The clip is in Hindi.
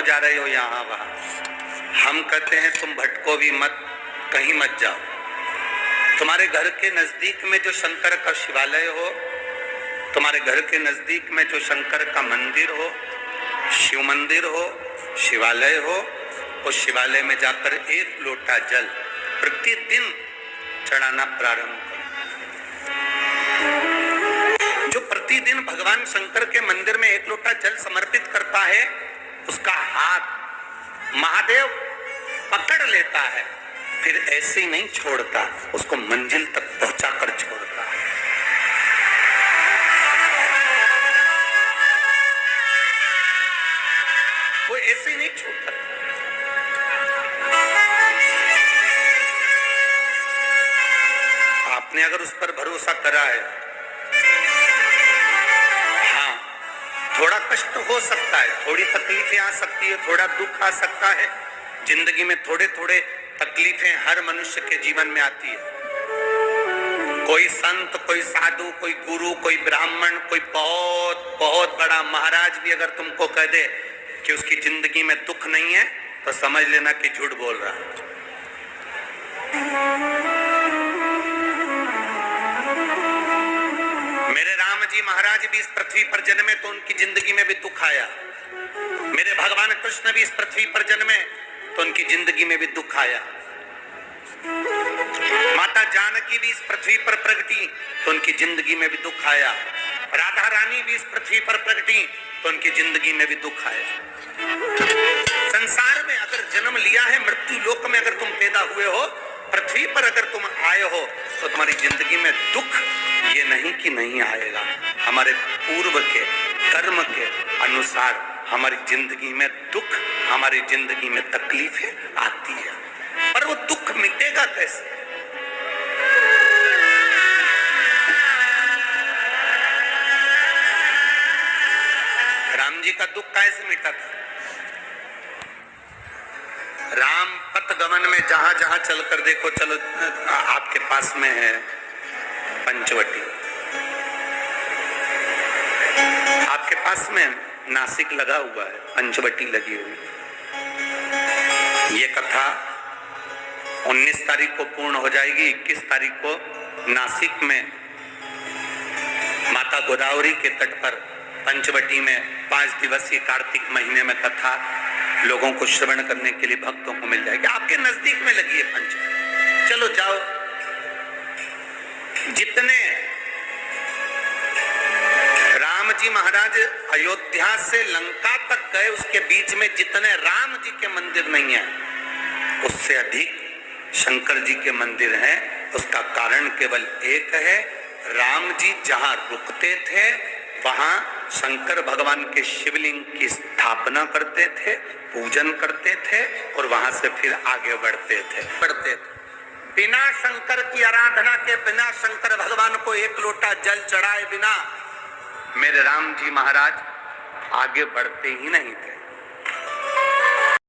जा रहे हो यहाँ वहाँ। हम कहते हैं तुम भटको भी मत, कहीं मत जाओ। तुम्हारे घर के नजदीक में जो शंकर का शिवालय हो, तुम्हारे घर के नजदीक में जो शंकर का मंदिर हो, शिव मंदिर हो, शिवालय हो, उस शिवालय में जाकर एक लोटा जल प्रतिदिन चढ़ाना प्रारंभ करो। जो प्रतिदिन भगवान शंकर के मंदिर में एक लोटा जल समर्पित करता है, उसका हाथ महादेव पकड़ लेता है, फिर ऐसे ही नहीं छोड़ता, उसको मंजिल तक पहुंचाकर छोड़ता है। वो ऐसे ही नहीं छोड़ सकता। आपने अगर उस पर भरोसा करा है, हाँ, थोड़ा कष्ट हो सकता है, थोड़ी तकलीफें आ सकती है, थोड़ा दुख आ सकता है, जिंदगी में थोड़े थोड़े तकलीफें हर मनुष्य के जीवन में आती है। कोई संत, कोई साधु, कोई गुरु, कोई ब्राह्मण, कोई बहुत बहुत बड़ा महाराज भी अगर तुमको कह दे कि उसकी जिंदगी में दुख नहीं है, तो समझ लेना कि झूठ बोल रहा है। मेरे राम जी महाराज भी इस पृथ्वी पर जन्मे तो उनकी जिंदगी में भी दुख आया। मेरे भगवान कृष्ण भी इस पृथ्वी पर जन्मे तो उनकी जिंदगी में भी दुख आया। माता जानकी भी इस पृथ्वी पर प्रगटी तो उनकी जिंदगी में भी दुख आया। राधा रानी भी इस पृथ्वी पर प्रगटी तो उनकी जिंदगी में भी दुख आया। संसार में अगर जन्म लिया है, मृत्यु लोक में अगर तुम पैदा हुए हो, पृथ्वी पर अगर तुम आए हो, तो तुम्हारी जिंदगी में दुख ये नहीं कि नहीं आएगा। हमारे पूर्व के कर्म के अनुसार हमारी जिंदगी में दुख, हमारी जिंदगी में तकलीफें आती है, पर वो दुख मिटेगा कैसे? राम जी का दुख कैसे मिटा था? राम पथ गमन में जहां जहां चलकर देखो, चलो आपके पास में है पंचवटी, आपके पास में नासिक लगा हुआ है, पंचवटी लगी हुई। ये कथा 19 तारीख को पूर्ण हो जाएगी। 21 तारीख को नासिक में माता गोदावरी के तट पर पंचवटी में 5 दिवसीय कार्तिक महीने में कथा लोगों को श्रवण करने के लिए भक्तों को मिल जाएगी। आपके नजदीक में लगी है पंचवटी, चलो जाओ। जितने राम जी महाराज अयोध्या से लंका तक गए, उसके बीच में जितने राम जी के मंदिर नहीं है, उससे अधिक शंकर जी के मंदिर हैं। उसका कारण केवल एक है, राम जी जहां रुकते थे वहां शंकर भगवान के शिवलिंग की स्थापना करते थे, पूजन करते थे और वहां से फिर आगे बढ़ते थे। बिना शंकर की आराधना के, बिना शंकर भगवान को एक लोटा जल चढ़ाए बिना मेरे राम जी महाराज आगे बढ़ते ही नहीं थे।